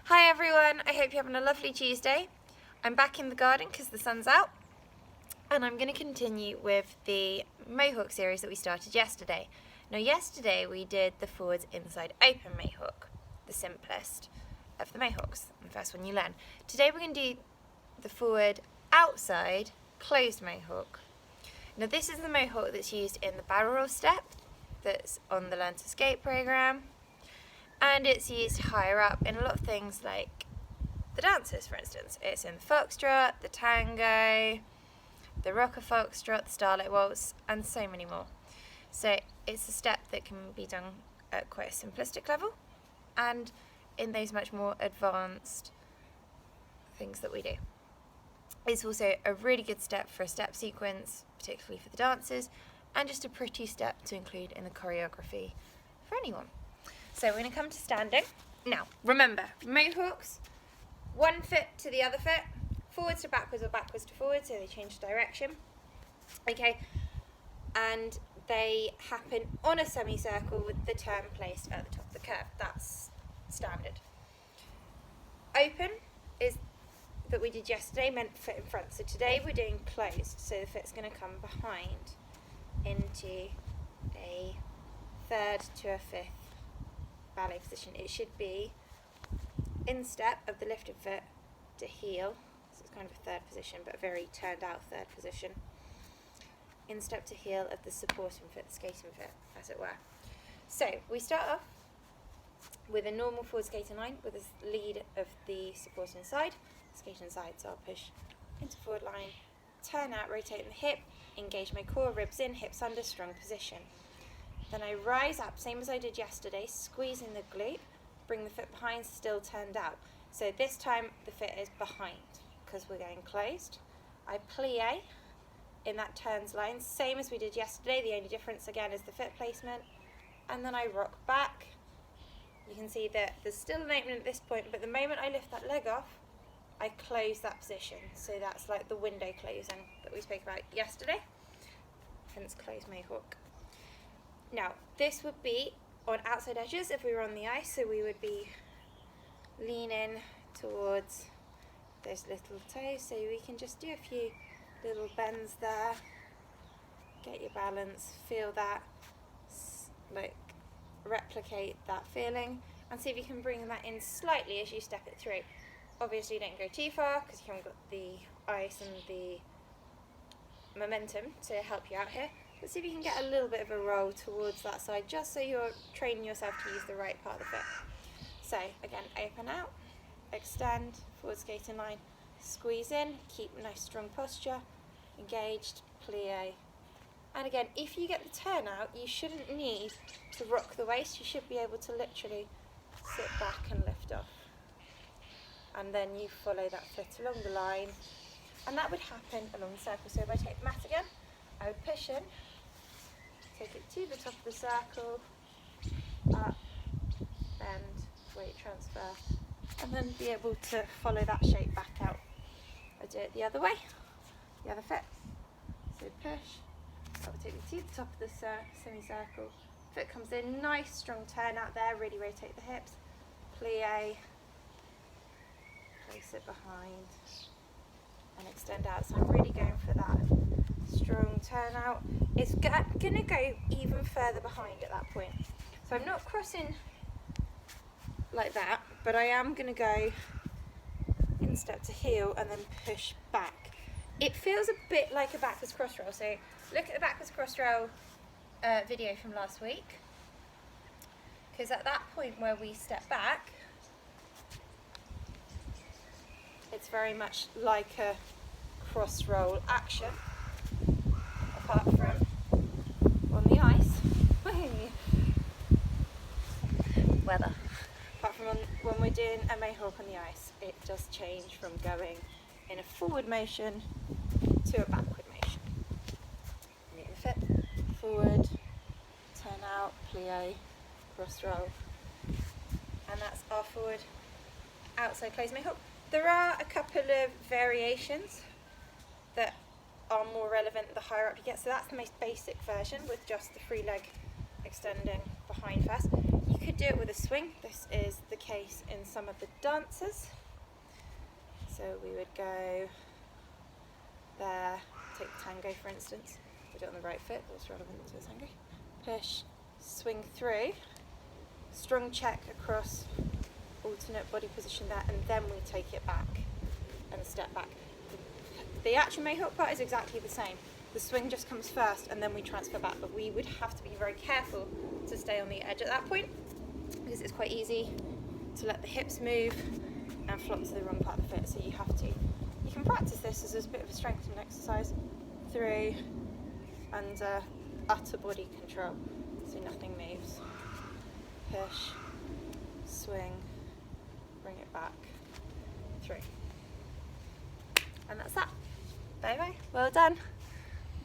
Hi everyone, I hope you're having a lovely Tuesday. I'm back in the garden because the sun's out, and I'm going to continue with the Mohawk series that we started yesterday. Now yesterday we did the forwards inside open Mohawk, the simplest of the Mohawks, the first one you learn. Today we're going to do the forward outside closed Mohawk. Now this is the Mohawk that's used in the barrel roll step that's on the Learn to Skate programme. And it's used higher up in a lot of things like the dances, for instance. It's in the foxtrot, the tango, the rocker foxtrot, the starlight waltz, and so many more. So it's a step that can be done at quite a simplistic level and in those much more advanced things that we do. It's also a really good step for a step sequence, particularly for the dancers, and just a pretty step to include in the choreography for anyone. So we're going to come to standing. Now, remember, Mohawks, one foot to the other foot, forwards to backwards or backwards to forwards, so they change direction. Okay, and they happen on a semicircle with the turn placed at the top of the curve. That's standard. Open is that we did yesterday, meant foot in front. So today we're doing closed, so the foot's going to come behind into a third to a fifth ballet position. It should be in step of the lifted foot to heel, so it's kind of a third position but a very turned out third position. In step to heel of the supporting foot, the skating foot as it were. So we start off with a normal forward skating line with the lead of the supporting side, skating side, so I'll push into forward line, turn out, rotating the hip, engage my core, ribs in, hips under, strong position. Then I rise up, same as I did yesterday, squeezing the glute, bring the foot behind, still turned out. So this time the foot is behind because we're going closed. I plie in that turns line, same as we did yesterday, the only difference again is the foot placement. And then I rock back. You can see that there's still an opening at this point, but the moment I lift that leg off, I close that position. So that's like the window closing that we spoke about yesterday, hence closed Mohawk. Now, this would be on outside edges if we were on the ice, so we would be leaning towards those little toes, so we can just do a few little bends there, get your balance, feel that, like replicate that feeling, and see if you can bring that in slightly as you step it through. Obviously don't go too far because you haven't got the ice and the momentum to help you out here. But see if you can get a little bit of a roll towards that side, just so you're training yourself to use the right part of the foot. So again, open out, extend, forward skating line, squeeze in, keep a nice strong posture, engaged, plie. And again, if you get the turn out, you shouldn't need to rock the waist. You should be able to literally sit back and lift off. And then you follow that foot along the line. And that would happen along the circle. So if I take the mat again, I would push in, take it to the top of the circle, up, bend, weight transfer, and then be able to follow that shape back out. I do it the other way, the other foot. So push, that will take me to the top of the semicircle. Foot comes in, nice strong turn out there, really rotate the hips, plie, place it behind, and extend out. So I'm really going for that strong turnout. It's going to go even further behind at that point. So I'm not crossing like that, but I am going to go in step to heel and then push back. It feels a bit like a backwards cross roll. So look at the backwards cross roll video from last week, because at that point where we step back, it's very much like a cross roll action. Apart from on the ice, weather. Apart from when we're doing a Mohawk on the ice, it does change from going in a forward motion to a backward motion. Move the foot forward, turn out, plie, cross roll, and that's our forward outside close Mohawk. There are a couple of variations that are more relevant the higher up you get, so that's the most basic version with just the free leg extending behind first. You could do it with a swing. This is the case in some of the dances. So we would go there, take the tango for instance, we do it on the right foot, that's relevant to the tango. Push, swing through, strong check across, alternate body position there, and then we take it back and step back. The actual Mohawk part is exactly the same. The swing just comes first and then we transfer back, but we would have to be very careful to stay on the edge at that point because it's quite easy to let the hips move and flop to the wrong part of the foot, so you have to. You can practice this as a bit of a strengthening exercise through under utter body control, so nothing moves. Push, swing, bring it back, through. And that's that. Bye bye. Well done.